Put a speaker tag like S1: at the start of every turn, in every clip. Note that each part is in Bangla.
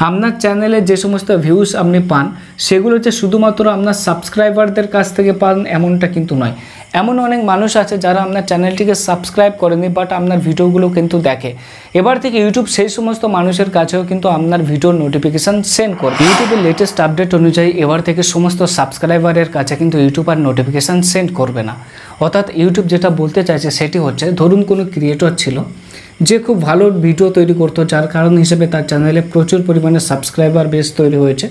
S1: আপনার চ্যানেলে যে সমস্ত ভিউজ আপনি পান সেগুলো যে শুধুমাত্র আপনার সাবস্ক্রাইবারদের কাছ থেকে পান এমনটা কিন্তু নয়। এমন অনেক মানুষ আছে যারা আপনার চ্যানেলটিকে সাবস্ক্রাইব করেনি বাট আপনার ভিডিওগুলো কিন্তু দেখে। এবার থেকে ইউটিউব সেই সমস্ত মানুষের কাছেও কিন্তু আপনার ভিডিওর নোটিফিকেশান সেন্ড করবে। ইউটিউবের লেটেস্ট আপডেট অনুযায়ী এবার থেকে সমস্ত সাবস্ক্রাইবারের কাছে কিন্তু ইউটিউব আর নোটিফিকেশান সেন্ড করবে না। অর্থাৎ ইউটিউব যেটা বলতে চাইছে সেটি হচ্ছে, ধরুন কোনো ক্রিয়েটর ছিল যে খুব ভালো ভিডিও তৈরি করতো, যার কারণ হিসেবে তার চ্যানেলে প্রচুর পরিমাণে সাবস্ক্রাইবার বেস তৈরি হয়েছে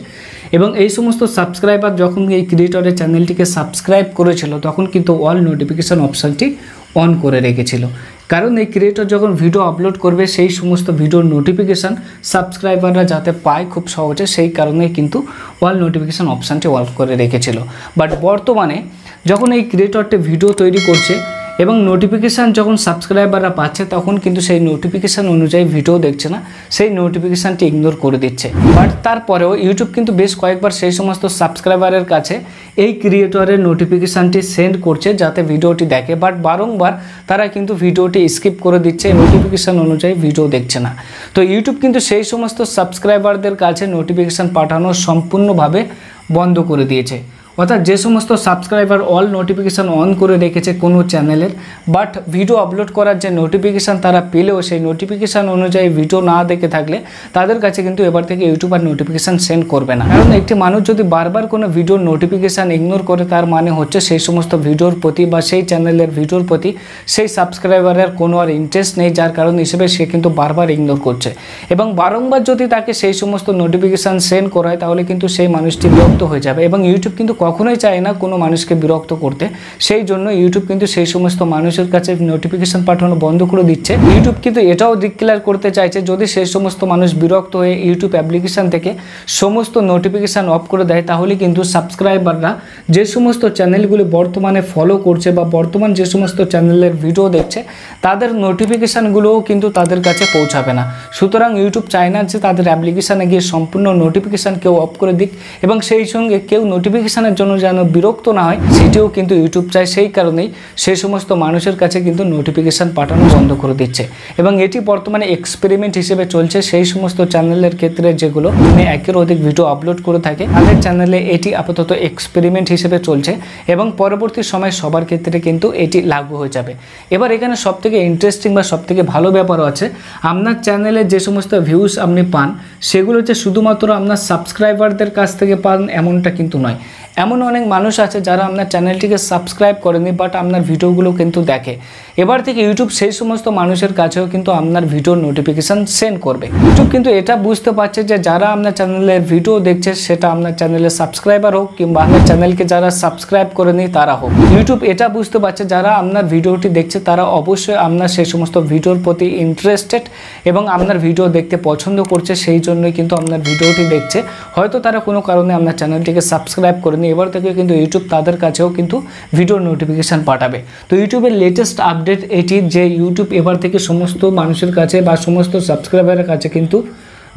S1: এবং এই সমস্ত সাবস্ক্রাইবার যখন এই ক্রিয়েটরের চ্যানেলটিকে সাবস্ক্রাইব করেছিল তখন কিন্তু অল নোটিফিকেশান অপশানটি অন করে রেখেছিল। কারণ এই ক্রিয়েটর যখন ভিডিও আপলোড করবে সেই সমস্ত ভিডিওর নোটিফিকেশান সাবস্ক্রাইবাররা যাতে পায় খুব সহজে, সেই কারণেই কিন্তু অল নোটিফিকেশান অপশানটি অন করে রেখেছিল। বাট বর্তমানে যখন এই ক্রিয়েটরটি ভিডিও তৈরি করছে এবং নোটিফিকেশান যখন সাবস্ক্রাইবাররা পাচ্ছে তখন কিন্তু সেই নোটিফিকেশান অনুযায়ী ভিডিও দেখছে না, সেই নোটিফিকেশানটি ইগনোর করে দিচ্ছে। বাট তারপরেও ইউটিউব কিন্তু বেশ কয়েকবার সেই সমস্ত সাবস্ক্রাইবারের কাছে এই ক্রিয়েটরের নোটিফিকেশানটি সেন্ড করছে যাতে ভিডিওটি দেখে, বাট বারংবার তারা কিন্তু ভিডিওটি স্কিপ করে দিচ্ছে, নোটিফিকেশান অনুযায়ী ভিডিও দেখছে না। তো ইউটিউব কিন্তু সেই সমস্ত সাবস্ক্রাইবারদের কাছে নোটিফিকেশান পাঠানো সম্পূর্ণভাবে বন্ধ করে দিয়েছে। অর্থাৎ যে সমস্ত সাবস্ক্রাইবার অল নোটিফিকেশান অন করে রেখেছে কোনো চ্যানেলের, বাট ভিডিও আপলোড করার যে নোটিফিকেশান তারা পেলেও সেই নোটিফিকেশান অনুযায়ী ভিডিও না দেখে থাকলে তাদের কাছে কিন্তু এবার থেকে ইউটিউব আর নোটিফিকেশান সেন্ড করবে না। কারণ একটি মানুষ যদি বারবার কোনো ভিডিওর নোটিফিকেশান ইগনোর করে তার মানে হচ্ছে সেই সমস্ত ভিডিওর প্রতি বা সেই চ্যানেলের ভিডিওর প্রতি সেই সাবস্ক্রাইবারের কোনো আর ইন্টারেস্ট নেই, যার কারণ হিসেবে সে কিন্তু বারবার ইগনোর করছে। এবং বারংবার যদি তাকে সেই সমস্ত নোটিফিকেশান সেন্ড করায় তাহলে কিন্তু সেই মানুষটি বিরক্ত হয়ে যাবে এবং ইউটিউব কিন্তু কখনোই চায় না কোনো মানুষকে বিরক্ত করতে। সেই জন্য ইউটিউব কিন্তু সেই সমস্ত মানুষের কাছে নোটিফিকেশান পাঠানো বন্ধ করে দিচ্ছে। ইউটিউব কিন্তু এটাও ডিক্লেয়ার করতে চাইছে যদি সেই সমস্ত মানুষ বিরক্ত হয়ে ইউটিউব অ্যাপ্লিকেশান থেকে সমস্ত নোটিফিকেশান অফ করে দেয় তাহলে কিন্তু সাবস্ক্রাইবাররা যে সমস্ত চ্যানেলগুলি বর্তমানে ফলো করছে বা বর্তমান যে সমস্ত চ্যানেলের ভিডিও দেখছে তাদের নোটিফিকেশানগুলোও কিন্তু তাদের কাছে পৌঁছাবে না। সুতরাং ইউটিউব চায় না যে তাদের অ্যাপ্লিকেশানে গিয়ে সম্পূর্ণ নোটিফিকেশান কেউ অফ করে দিক এবং সেই সঙ্গে কেউ নোটিফিকেশানের জন্য যেন বিরক্ত না হয় সেটিও কিন্তু ইউটিউব চায়। সেই কারণেই সেই সমস্ত মানুষের কাছে কিন্তু নোটিফিকেশান পাঠানো বন্ধ করে দিচ্ছে এবং এটি বর্তমানে এক্সপেরিমেন্ট হিসেবে চলছে। সেই সমস্ত চ্যানেলের ক্ষেত্রে যেগুলো একের অধিক ভিডিও আপলোড করে থাকে তাদের চ্যানেলে এটি আপাতত এক্সপেরিমেন্ট হিসেবে চলছে এবং পরবর্তী সময় সবার ক্ষেত্রে কিন্তু এটি লাগু হয়ে যাবে। এবার এখানে সবথেকে ইন্টারেস্টিং বা সবথেকে ভালো ব্যাপারও আছে, আপনার চ্যানেলে যে সমস্ত ভিউজ আপনি পান সেগুলো হচ্ছে শুধুমাত্র আপনার সাবস্ক্রাইবারদের কাছ থেকে পান এমনটা কিন্তু নয়। এমন অনেক মানুষ আছে যারা আপনার চ্যানেলটিকে সাবস্ক্রাইব করেনি বাট আপনার ভিডিওগুলো কিন্তু দেখে। এবার থেকে ইউটিউব সেই সমস্ত মানুষের কাছেও কিন্তু আপনার ভিডিওর নোটিফিকেশান সেন্ড করবে। ইউটিউব কিন্তু এটা বুঝতে পারছে যে যারা আপনার চ্যানেলের ভিডিও দেখছে সেটা আপনার চ্যানেলের সাবস্ক্রাইবার হোক কিংবা আপনার চ্যানেলকে যারা সাবস্ক্রাইব করেনি তারা হোক, ইউটিউব এটা বুঝতে পারছে যারা আপনার ভিডিওটি দেখছে তারা অবশ্যই আপনার সেই সমস্ত ভিডিওর প্রতি ইন্টারেস্টেড এবং আপনার ভিডিও দেখতে পছন্দ করছে, সেই জন্যই কিন্তু আপনার ভিডিওটি দেখছে। হয়তো তারা কোনো কারণে আপনার চ্যানেলটিকে সাবস্ক্রাইব করেনি, এবার থেকে কিন্তু ইউটিউব তাদের কাছেও কিন্তু ভিডিওর নোটিফিকেশান পাঠাবে। তো ইউটিউবের লেটেস্ট আপডেট এটি যে ইউটিউব এবার থেকে সমস্ত মানুষের কাছে বা সমস্ত সাবস্ক্রাইবারের কাছে কিন্তু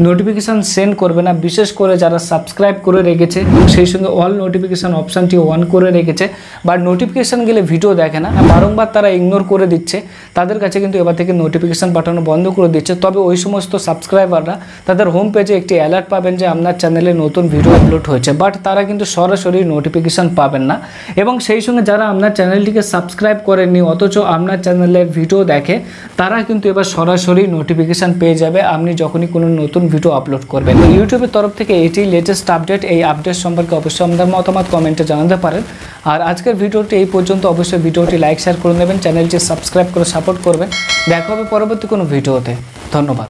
S1: নোটিফিকেশান সেন্ড করবে না, বিশেষ করে যারা সাবস্ক্রাইব করে রেখেছে এবং সেই সঙ্গে অল নোটিফিকেশান অপশানটি অন করে রেখেছে বা নোটিফিকেশান গেলে ভিডিও দেখে না, বারংবার তারা ইগনোর করে দিচ্ছে, তাদের কাছে কিন্তু এবার থেকে নোটিফিকেশান পাঠানো বন্ধ করে দিচ্ছে। তবে ওই সমস্ত সাবস্ক্রাইবাররা তাদের হোম পেজে একটি অ্যালার্ট পাবেন যে আপনার চ্যানেলে নতুন ভিডিও আপলোড হয়েছে, বাট তারা কিন্তু সরাসরি নোটিফিকেশান পাবেন না। এবং সেই সঙ্গে যারা আপনার চ্যানেলটিকে সাবস্ক্রাইব করেননি অথচ আপনার চ্যানেলের ভিডিও দেখে তারা কিন্তু এবার সরাসরি নোটিফিকেশান পেয়ে যাবে আপনি যখনই কোনো নতুন ভিডিও আপলোড করবেন। তো ইউটিউবের তরফ থেকে এটি লেটেস্ট আপডেট। এই আপডেট সম্পর্কে অবশ্যই আপনার মতামত কমেন্টে জানাতে পারেন। আর আজকের ভিডিওটি এই পর্যন্ত। অবশ্যই ভিডিওটি লাইক শেয়ার করে নেবেন, চ্যানেলটি সাবস্ক্রাইব করে সাপোর্ট করবেন। দেখা হবে পরবর্তী কোনো ভিডিওতে। ধন্যবাদ।